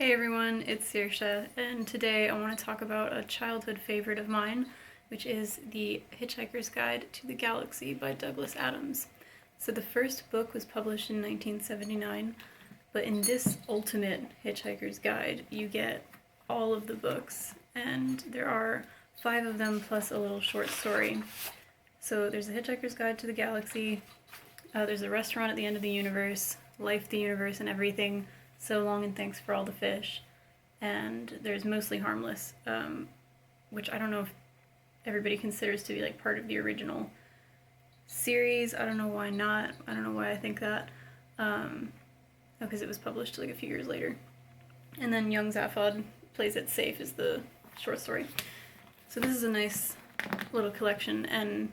Hey everyone, it's Saoirse, and today I want to talk about a childhood favorite of mine, which is The Hitchhiker's Guide to the Galaxy by Douglas Adams. So the first book was published in 1979, but in this ultimate Hitchhiker's Guide, you get all of the books, and there are 5 of them plus a little short story. So there's The Hitchhiker's Guide to the Galaxy, there's a restaurant at the end of the universe, Life, the Universe, and Everything, So Long and Thanks for All the Fish, and there's Mostly Harmless, which I don't know if everybody considers to be like part of the original series. I don't know why not. I don't know why I think that. Because it was published like a few years later. And then Young Zaphod Plays It Safe is the short story. So this is a nice little collection, and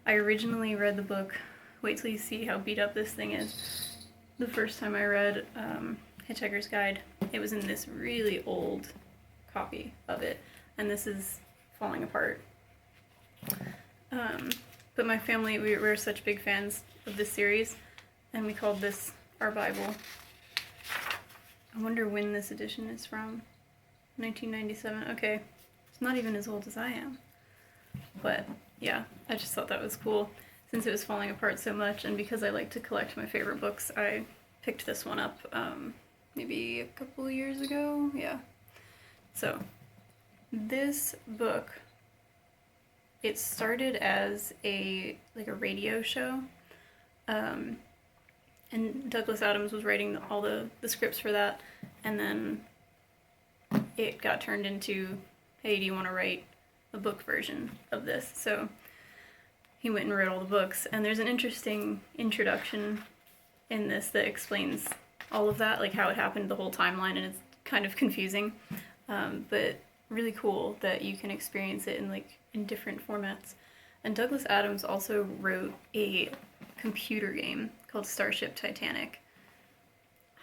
I originally read the book, wait till you see how beat up this thing is. The first time I read Hitchhiker's Guide, it was in this really old copy of it, and this is falling apart. But my family, we're such big fans of this series, and we called this our Bible. I wonder when this edition is from. 1997. Okay, it's not even as old as I am. But yeah, I just thought that was cool. Since it was falling apart so much, and because I like to collect my favorite books, I picked this one up maybe a couple years ago. Yeah. So this book, it started as a radio show, and Douglas Adams was writing all the scripts for that, and then it got turned into, hey, do you want to write a book version of this? So he went and read all the books, and there's an interesting introduction in this that explains all of that, like how it happened, the whole timeline, and it's kind of confusing, but really cool that you can experience it in different formats. And Douglas Adams also wrote a computer game called Starship Titanic.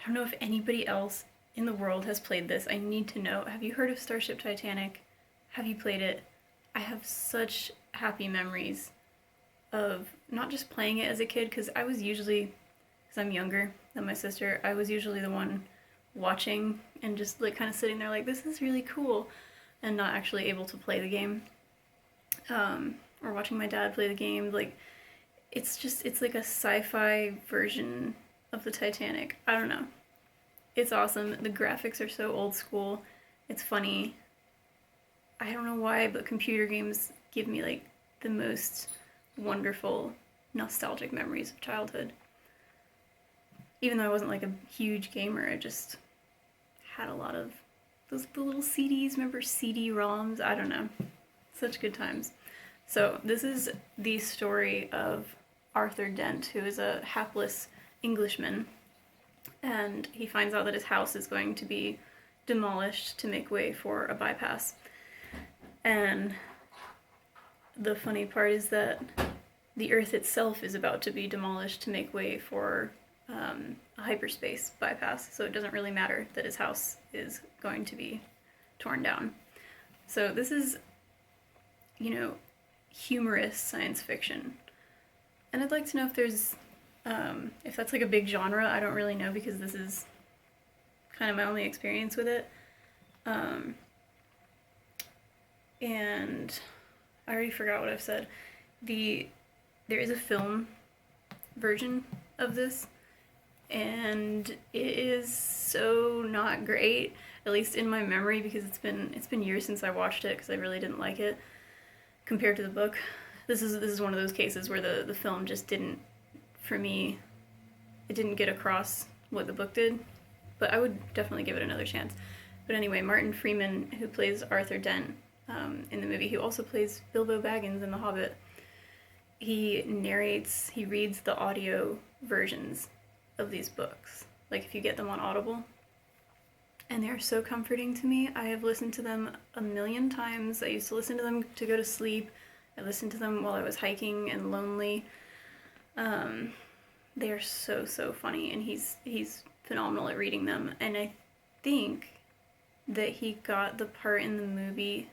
I don't know if anybody else in the world has played this. I need to know. Have you heard of Starship Titanic? Have you played it? I have such happy memories of not just playing it as a kid, because I was usually, because I'm younger than my sister, I was usually the one watching and just kind of sitting there like, this is really cool, and not actually able to play the game. Or watching my dad play the game. It's like a sci-fi version of the Titanic. I don't know. It's awesome. The graphics are so old school. It's funny. I don't know why, but computer games give me the most wonderful nostalgic memories of childhood. Even though I wasn't a huge gamer, I just had a lot of the little CDs. Remember CD-ROMs? I don't know. Such good times. So this is the story of Arthur Dent, who is a hapless Englishman, and he finds out that his house is going to be demolished to make way for a bypass. And the funny part is that the Earth itself is about to be demolished to make way for a hyperspace bypass, so it doesn't really matter that his house is going to be torn down. So this is, humorous science fiction. And I'd like to know if there's, if that's a big genre. I don't really know, because this is kind of my only experience with it. And I already forgot what I've said. There is a film version of this, and it is so not great, at least in my memory, because it's been years since I watched it, because I really didn't like it compared to the book. This is one of those cases where the film just didn't, for me, it didn't get across what the book did, but I would definitely give it another chance. But anyway, Martin Freeman, who plays Arthur Dent in the movie, who also plays Bilbo Baggins in The Hobbit, he reads the audio versions of these books, if you get them on Audible. And they are so comforting to me. I have listened to them a million times. I used to listen to them to go to sleep. I listened to them while I was hiking and lonely. They are so, so funny, and he's phenomenal at reading them. And I think that he got the part in the movie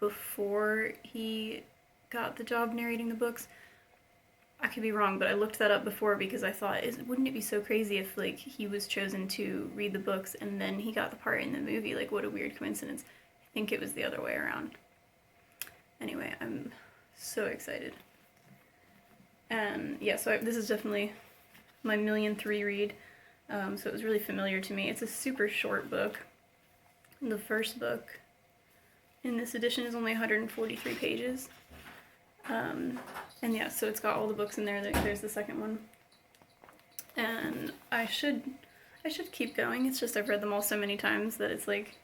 before he got the job narrating the books. I could be wrong, but I looked that up before because I thought, wouldn't it be so crazy if like he was chosen to read the books and then he got the part in the movie? Like, what a weird coincidence. I think it was the other way around. Anyway, I'm so excited. And yeah, so this is definitely my millionth reread. So it was really familiar to me. It's a super short book. The first book in this edition is only 143 pages. And yeah, so it's got all the books in there. There's the second one. And I should keep going. It's just I've read them all so many times that it's like,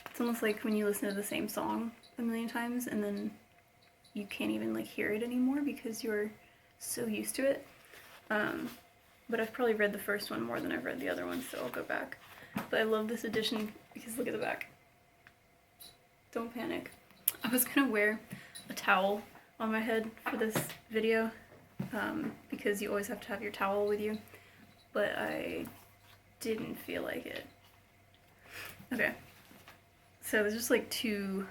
it's almost like when you listen to the same song a million times and then you can't even like hear it anymore because you're so used to it. But I've probably read the first one more than I've read the other one, so I'll go back. But I love this edition because look at the back. Don't panic. I was gonna wear a towel on my head for this video because you always have to have your towel with you, but I didn't feel like it. Okay, so there's just like 2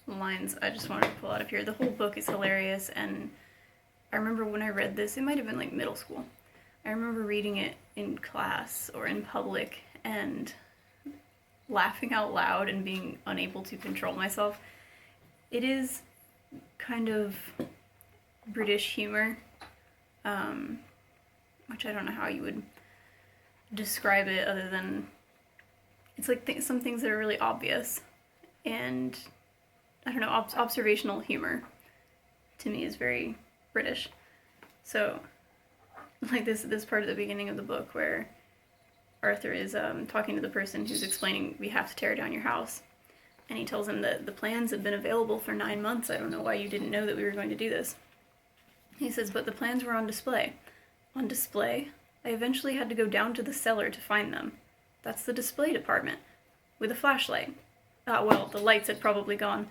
lines I just wanted to pull out of here. The whole book is hilarious, and I remember when I read this, it might have been like middle school. I remember reading it in class or in public and laughing out loud and being unable to control myself. It is kind of British humor, which I don't know how you would describe it other than it's like some things that are really obvious, and I don't know, observational humor to me is very British. So like this part at the beginning of the book where Arthur is talking to the person who's explaining we have to tear down your house, and he tells him that the plans have been available for 9 months. I don't know why you didn't know that we were going to do this. He says, but the plans were on display. On display? I eventually had to go down to the cellar to find them. That's the display department. With a flashlight. Well, the lights had probably gone.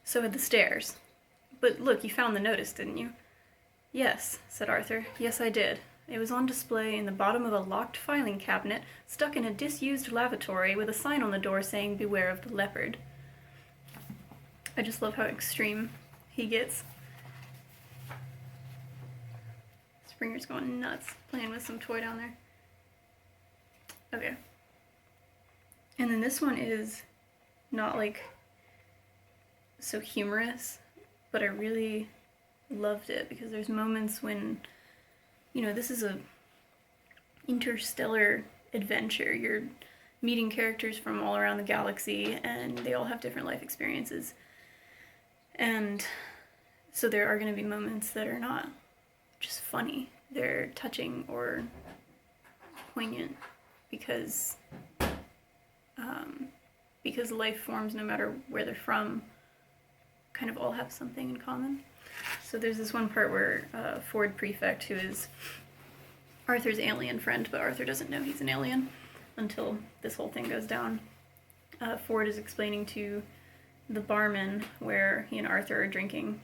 So had the stairs. But look, you found the notice, didn't you? Yes, said Arthur. Yes, I did. It was on display in the bottom of a locked filing cabinet, stuck in a disused lavatory with a sign on the door saying, beware of the leopard. I just love how extreme he gets. Springer's going nuts, playing with some toy down there. Okay. And then this one is not like so humorous, but I really loved it because there's moments when, you know, this is a interstellar adventure. You're meeting characters from all around the galaxy and they all have different life experiences. And so there are going to be moments that are not just funny. They're touching or poignant because life forms, no matter where they're from, kind of all have something in common. So there's this one part where Ford Prefect, who is Arthur's alien friend, but Arthur doesn't know he's an alien until this whole thing goes down. Ford is explaining to the barman where he and Arthur are drinking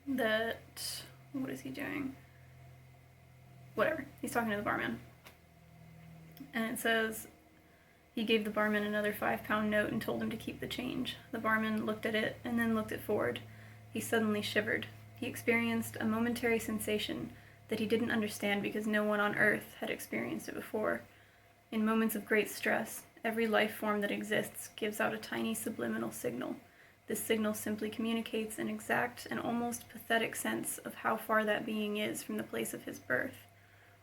that, what is he doing? Whatever, he's talking to the barman. And it says, he gave the barman another £5 note and told him to keep the change. The barman looked at it and then looked at Ford. He suddenly shivered. He experienced a momentary sensation that he didn't understand because no one on Earth had experienced it before. In moments of great stress, every life form that exists gives out a tiny subliminal signal. This signal simply communicates an exact and almost pathetic sense of how far that being is from the place of his birth.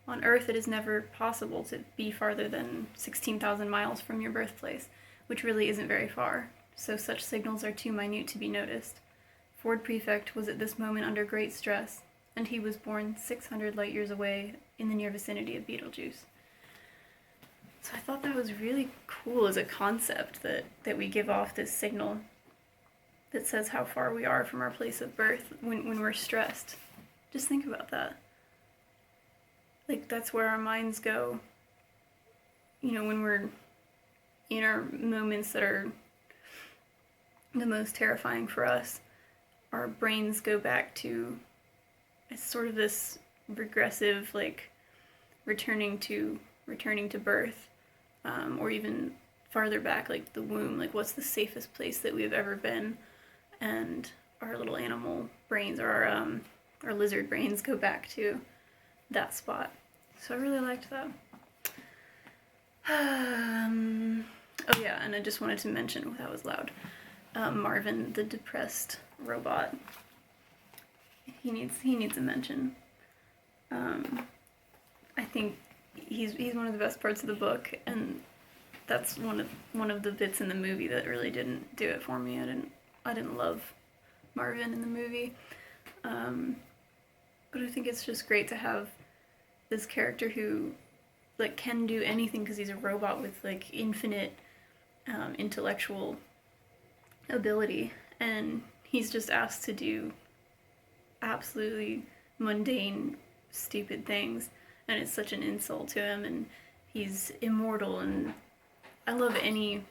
On Earth, it is never possible to be farther than 16,000 miles from your birthplace, which really isn't very far, so such signals are too minute to be noticed. Ford Prefect was at this moment under great stress, and he was born 600 light years away in the near vicinity of Betelgeuse. So I thought that was really cool as a concept, that we give off this signal that says how far we are from our place of birth when we're stressed. Just think about that. Like, that's where our minds go, you know, when we're in our moments that are the most terrifying for us. Our brains go back to, it's sort of this regressive, like, returning to birth, or even farther back, like the womb. Like, what's the safest place that we've ever been, and our little animal brains, or our lizard brains, go back to that spot. So I really liked that. Oh yeah, and I just wanted to mention, oh, that was loud, Marvin, the depressed robot. He needs a mention. I think he's one of the best parts of the book, and that's one of the bits in the movie that really didn't do it for me. I didn't love Marvin in the movie, but I think it's just great to have this character who like can do anything because he's a robot with like infinite intellectual ability, and he's just asked to do absolutely mundane, stupid things, and it's such an insult to him. And he's immortal, and I love any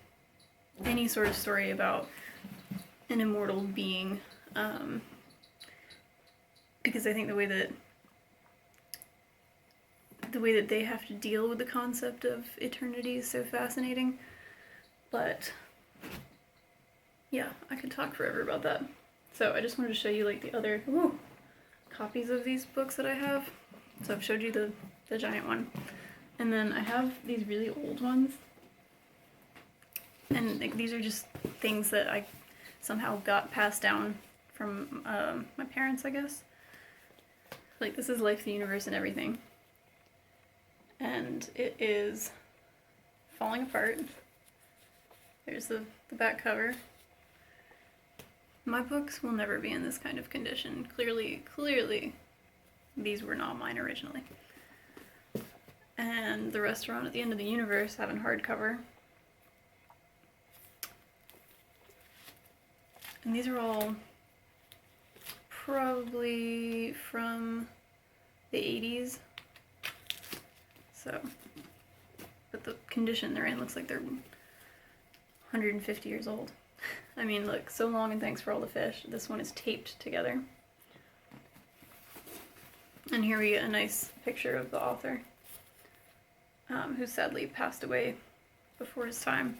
sort of story about an immortal being, because I think the way that they have to deal with the concept of eternity is so fascinating. But yeah, I could talk forever about that. So I just wanted to show you like the other copies of these books that I have. So I've showed you the giant one, and then I have these really old ones, and like, these are just things that I somehow got passed down from my parents, I guess. Like, this is Life, the Universe, and Everything, and it is falling apart. There's the back cover. My books will never be in this kind of condition. Clearly, these were not mine originally. And The Restaurant at the End of the Universe, having hardcover. And these are all probably from the 80s. So, but the condition they're in looks like they're 150 years old. I mean, look, So Long and Thanks for All the Fish. This one is taped together. And here we get a nice picture of the author, who sadly passed away before his time.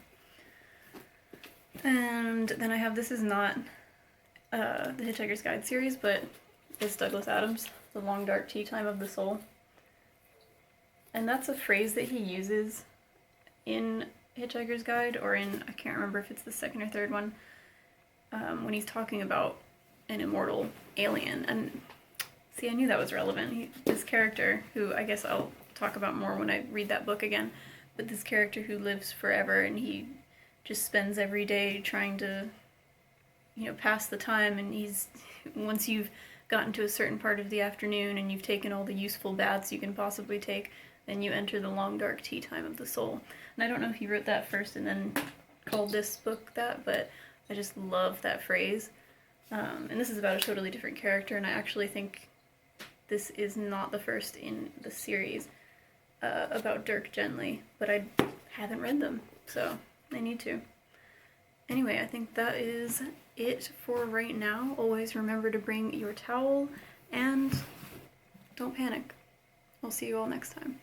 And then I have, this is not the Hitchhiker's Guide series, but it's Douglas Adams, The Long Dark Tea Time of the Soul. And that's a phrase that he uses in Hitchhiker's Guide, or in, I can't remember if it's the second or third one, when he's talking about an immortal alien. And see, I knew that was relevant. This character, who I guess I'll talk about more when I read that book again, but this character who lives forever, and he just spends every day trying to, pass the time, and once you've gotten to a certain part of the afternoon and you've taken all the useful baths you can possibly take, then you enter the long dark tea time of the soul. And I don't know if he wrote that first and then called this book that, but I just love that phrase. And this is about a totally different character, and I actually think this is not the first in the series about Dirk Gently, but I haven't read them, so I need to. Anyway, I think that is it for right now. Always remember to bring your towel, and don't panic. I'll see you all next time.